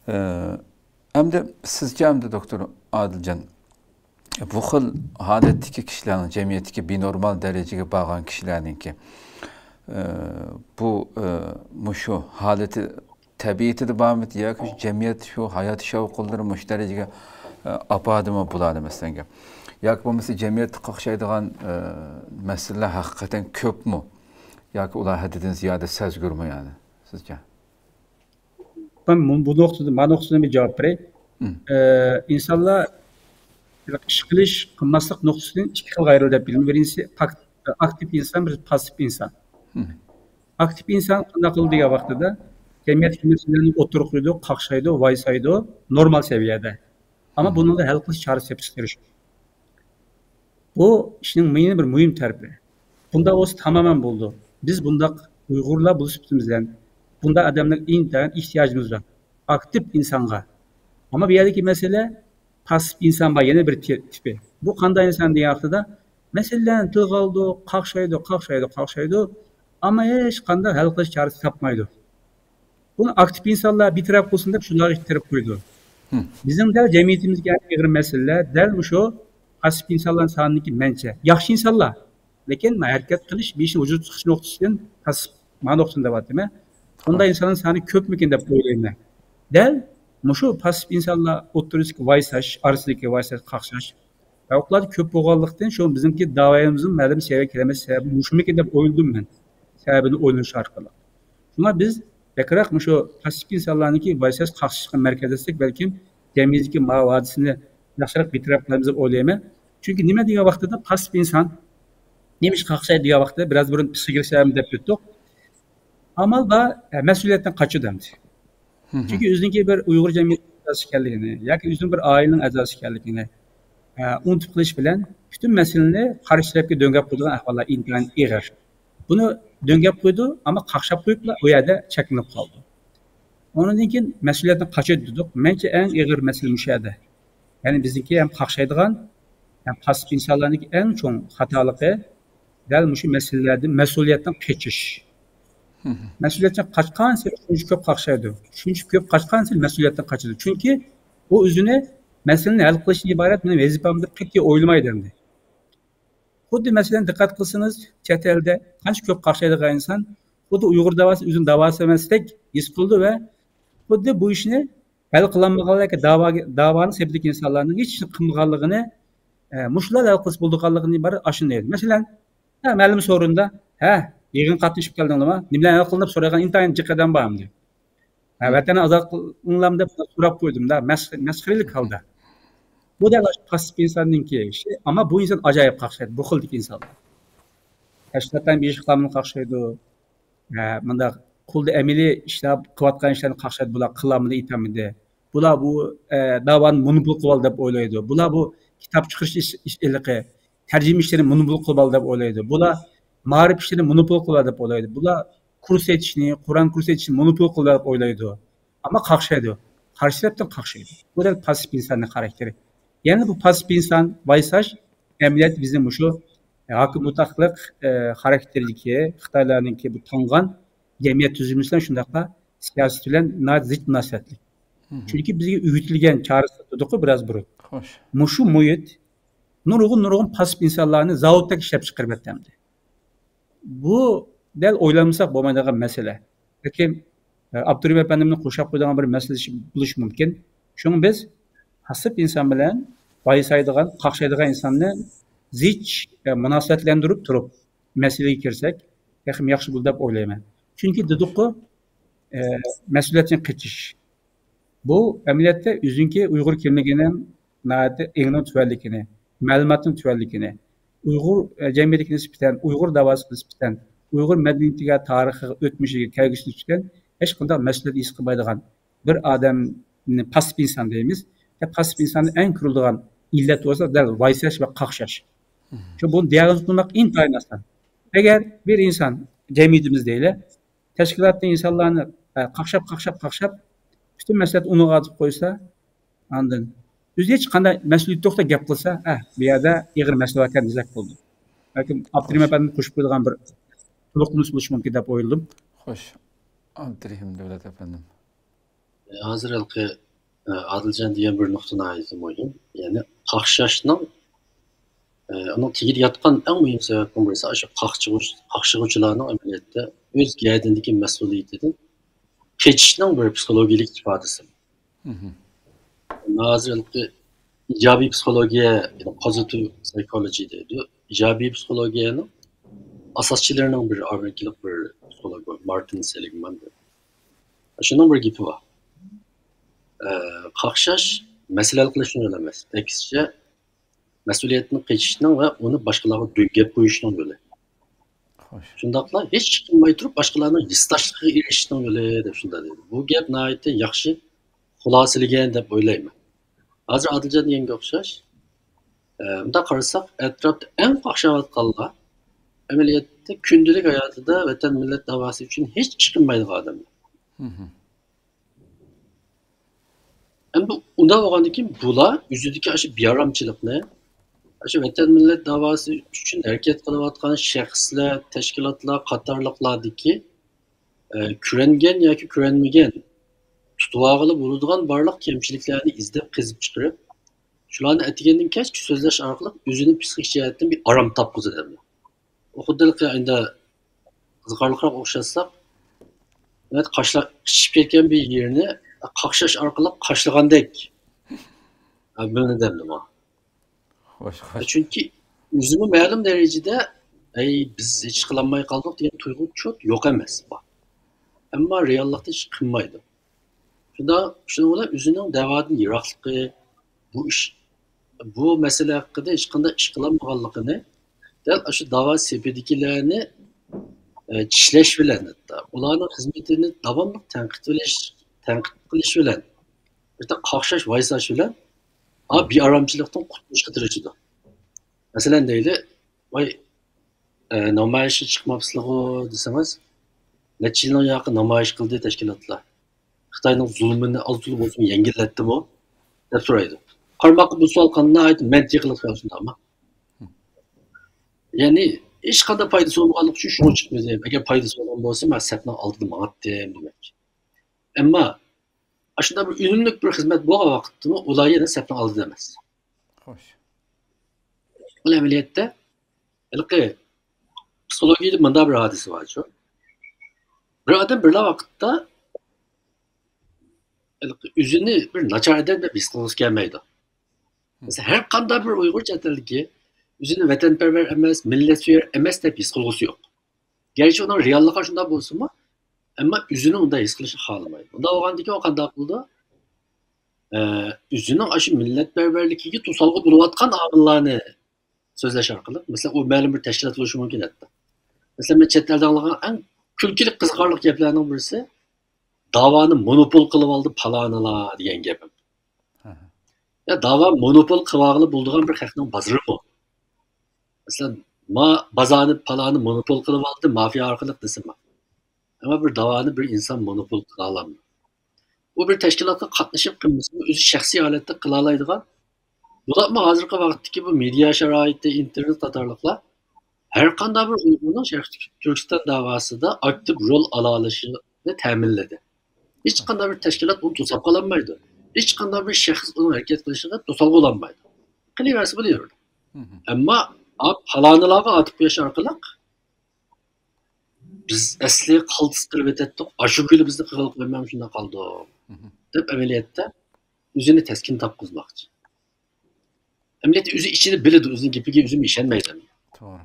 Hamda sizce hamda doktor Adilcan bu xil holatdagi kishilarning jamiyatdagi benormal darajaga borgan kishilarninki bu shu holati tabiatida bormi yoki jamiyat shu hayot shavqinlari mush darajaga apadimi bo'ladi masalan yoki bo'lmasa jamiyatda qaqshaydigan masalalar haqiqatan ko'pmi yoki ular haddidan ziyoda sezgurmi yani sizce? Ben bu noktada bir cevap vereyim. İnsanlar iş qilish, qilmaslik nuqtasidan ikki xil ayrılır deb bilaman. Birinchisi aktiv inson, bir pasif inson. Aktiv inson qanday qildi degan vaqtida jamiyat masalalarini o'tirib qo'ydi, qaqshaydi, vaysaydi normal seviyada. Ama bunun da hal qilish chorasi topib chiqarish. Bu ishning bir muhim tarafi. Bunda o'zi tamamen bo'ldi. Biz bunda Uyg'urlar bo'lishimiz bilan bunda adamlar intayin ihtiyacımız var. Aktif insanga. Ama bir yerdeki mesele pasif insan var yeni bir tipi. Bu qanday insan diye haftada meselelerini tıl kaldı, qaqshaydi. Ama hiç qanday hal qilish chorasi topmaydi. Bunu aktif insanlar bir taraf olsun deb şunları ittirib qo'ydi. Bizim de cemiyetimizga ayrim meseleler del şu pasif insanların sanındaki mençe. Yaxshi insanlar. Lekin hareket qilish bir işin vücut çıkış noktasından pasif noktasında var değil mi? Bunda insanın sani köpmükin deb o'ylayman. Del şu pasif insanlar o'tirish vaysash, arasındaki vaysash, qaqshash. Ular ko'p bo'lganlikdan shu bizimki davoyimizning ma'lum seviye kelimesi sebebi mushmikin deb o'yladim men. Sebebini o'ylash orqali. Shuna biz bekrak şu pasif insanlarniki vaysash, qaqshashga markazlasak balkim jamiyatdagi ma'vadisini yaxshiroq bitirib qilamiz deb o'ylayman. Chunki nima degan vaqtida pasif inson nemish qaqshaydi degan vaqtida biraz burun psixologiyani deb o'tdik. Amal da mesuliyetten kaçı demdi. Çünkü üzünki bir Uygur cemiyeti azası kelligini, yoki üzün bir ailenin azası kelligini unutup qilish bilan bütün meseleni qarshi döngap qo'ydigan ahvollar intayin ig'ir. Buni döngap qo'ydi, ama qaqshab qo'yiblar, u yerda cheklanib qoldi. Ondan keyin mas'uliyatdan qochadi dedik. Mencha eng ig'ir masala mushada. Ya'ni bizniki ham qaqshaydigan, ham pasif insonlarning eng cho'ng xatoligi dal mushu masalalardan mas'uliyatdan qochish. Mesuliyetden kaçkan sel şunca köp qaqshaydi. Şuncha köp kaçkan sel mesuliyetden kaçırdı. Çünkü o özüne meselenin hal qilishdan iborat men vazifamda qat'iy o'ylamaydi endi. Xuddi masalan diqqat qilsangiz, chet elda qancha köp qaqshaydigan inson xuddi Uyg'ur davosi o'zini davosi emasdek his qildi va xuddi bu ishni hal qilinmaganlarga davoni sebdagi insonlarning hech ishni qilmaganligini mushlar hal qilish bo'lganligini iborat ashunday. Masalan, ma'lum sorunda yig'in qatnashib keldingmi? Nimalar hal qilinib so'ragan intayin jiqadan bormdi. Vatani ozod qilinlam deb so'rab qo'ydim-da, masxiralik holda. Bu da pasif insonninki ishi, ama bu inson ajoyib qaqshaydi, bu xildagi insonlar. Tashkilotdan bir ish qilamni qaqshaydi. Bunda qulda amaliy ishlab qilayotgan ishlarni qaqshaydi, bular qilamni aytamidi. Bular bu davoni monopol qilib deb o'ylaydi. Bular bu kitob chiqarish ishliqi, tarjima ishlarini monopol qilib deb o'ylaydi. Bular ma'rif işlerini monopol qiladi deb o'ylaydi. Bular kurs etishni, Qur'on kurs etishni monopol qiladi deb o'ylaydi. Ama qaqshaydi. Qarshilabdan qaqshaydi. Bu da pasif insonning xarakteri. Yani bu pasif inson vaysash emniyet bizim şu hakim mutlaqlik xarakterliki Xitoylarninki bu tongan jamiyat tuzilmasidan shundaqla siyosat bilan zid munosabatli. Çünkü bizga uyutilgan chorasi dedik biraz burun. Xo'sh. Mushu muhit nurg'un pasif insonlarni zavodda ishlab chiqarib etdi. Bu del oylanmasak bo'lmaydigan mesele. Lekin Abdurrahim efendimning qo'shib qo'ygan bir mesele buluş mumkin. Şunu biz pasif inson bilan vaysaydigan, qaqshaydigan insonni zich munosabatlantirib turib meselega kirsak, yaxshi bo'ladi deb o'ylayman. Chunki dedik-ku, mas'uliyatdan qochish. Bu amaliyotda o'zingki Uyg'ur kimligining nati engning tuvalligini, ma'lumotning tuvalligini, Uyg'ur jamiyatiga nisbatan, Uyg'ur davosiga nisbatan, Uyg'ur madaniyatiga, tarixiga, o'tmishiga, kelgushiga nisbatan hech qanday mas'uliyat his qilmaydigan bir odamni pasif inson deymiz. Pasif insonning eng kuriladigan illat bo'lsa, dal vaysash va qaqshash. Shu buni diagnoz qilmoq intayin oson. Agar bir inson jamiyatimizda tashkilotning insonlarni qaqshab bütün mas'uliyat uni g'atib qo'ysa, ondan o'zi hech qanday mas'uliyat yo'qda gap qilsa, bu yerda ig'ir masala ekan dizak bo'ldi. Balkim Abdurrahim efendim qo'shib qo'ygan bir to'liqlanish bo'lishi mumkin deb o'yladim. Xo'sh, Abdurrahim Davlat efendim. Hazır halkı Adilcan diyen bir noktana aitim oyun. Yani kakşaşның onun tigir yatkan en mühim sebepten birisi aşı kakşıgıçılarının ameliyatda öz gədindeki mesuliyetinin keçişinin bir psikolojik ifadesi. Hazır halkı icabi psikolojiye, yani pozitive psychology dedi. İcabi psikolojiyenin asasçılarının bir Amerikalık bir psikolog var. Martin Seligman. Şunun bir gibi var. Kakşaş mesele kılışını ölemez. Ekşice mesuliyetini keçişinin ve onu başkalarına düğüp koyuşunun böyle. Şundakla hiç çıkmay turup başkalarına yistaşlığı ilişkinin böyle de şunda dedi. Bu gap nahayette yakşı hulasılıgen de böyleyim. Hazır Adilcan yenge okşaş. Bunda karışsak etrafta en kakşavatkallar ameliyette gündelik hayatıda vatan millet davası için hiç çıkmaydı adamlar. Hem bu onda olgandaki bular yüzüdeki aşı biyaramçılık ne? Aşı vatan millet davası için hareket kılıvatkan şahslar, teşkilatlar, katarlıklardaki kürengen yoki kürenmegen tutuvağılı bulunduğun varlık kemçiliklerini izlep kızıp çıkarıp şularni etigendin keşke sözleş arkalık özünün psikik cihetten bir aram tapkızı demler. O xuddalik ayında kızgarlıklar okşatsak evet kışıp ketken bir yerini kakşaş arkalık kaşlagandek. Böyle demdim ha. Çünkü özümü ma'lum derecede biz hiç kılanmay kaldık diye tuygu çok yok emas. Ama reallıkta hiç kınmaydı. Şunu ola özünün devadın yiraklığı bu mesele hakkında hiç kanda iş kılanmaganlığını del şu dava sebebikilerini çişleş bilen hatta ularning hizmetini davamlı tenkit qilish bilan bitta qaqshash vaysash bilan bir aramchilikdan qutulishga tirishdi. Masalan deyli voy namoyishga chiqmabsizlar desangiz necha yildan yaqin namoyish qildi tashkilotlar. Xitoyning zulmini azul bo'lsin yengillatdi bu deb so'raydi. Qarmoqqa bu savol qanday aytib mantiqli qilishdi ama. Yani hech qanday foydasi olmaganlik uchun shuni chiqmaydi. Agar foydasi bo'lgan bo'lsa, men sapni oldida maqatdim demak. Ammo shunda bir unumli bir xizmat bo'lgan vaqtda ular yana sapni oldida emas. Xo'sh. Bu amaliyotda ilqi psixologiyada bunday bir hodisa bor. Bir odam bir vaqtda o'zini bir nachar odam deb his qilgisi kelmaydi. Mesela her qanday bir Uyg'ur chatildagi o'zini vatanparvar emas, millatsuvar emas deb his qilgisi yo'q. Gerçi onun reallığa şunda bo'lsinmi, ammo o'zini unda his qilishni xohlamaydi. Unda bo'lgandiki o qanday qildi? O'zining aşı millatparvarligiga to'solg'i bo'layotgan omillarni so'zlash orqali, masalan, u ma'lum bir tashkilot bo'lishi mumkin hatta. Masalan, men chet elda olgan eng kulkili qiziqarli gaplarning birisi davoni monopol qilib oldi palonilar degan gap. Ya dava monopol qilib bo'lgan bir xalqning bozori bu. Masalan, bazarni paloni monopol qilib oldi mafiya orqali desam. Ama bir davani bir inson monopol qila olmaydi. Bu bir tashkilotga qatnashib qilmasini o'zi shaxsiy holatda qila oladigan. Bularmi hozirgi vaqtdagi bu media sharoitida internet qatorliqlar har qanday bir Uyg'urning Turkiston davosida aktiv rol ola olishini ta'minladi. Hech qanday bir tashkilot uni to'sib qololmaydi. Hech qanday bir shaxs uni harakat qilishiga to'sqinlik bo'lolmaydi. Qilaversa bo'laveradi. Ammo palonilarga atib qo'yish orqali biz asli qaltis qilib o'tdik. Ashu guli bizni qilib qo'ymam shunda qoldi. Deb amaliyotda o'zini taskin topqizmoqchi. Amaliyotda o'zi ichida biladi, o'zining gapiga o'zi ishonmaydi. To'g'ri.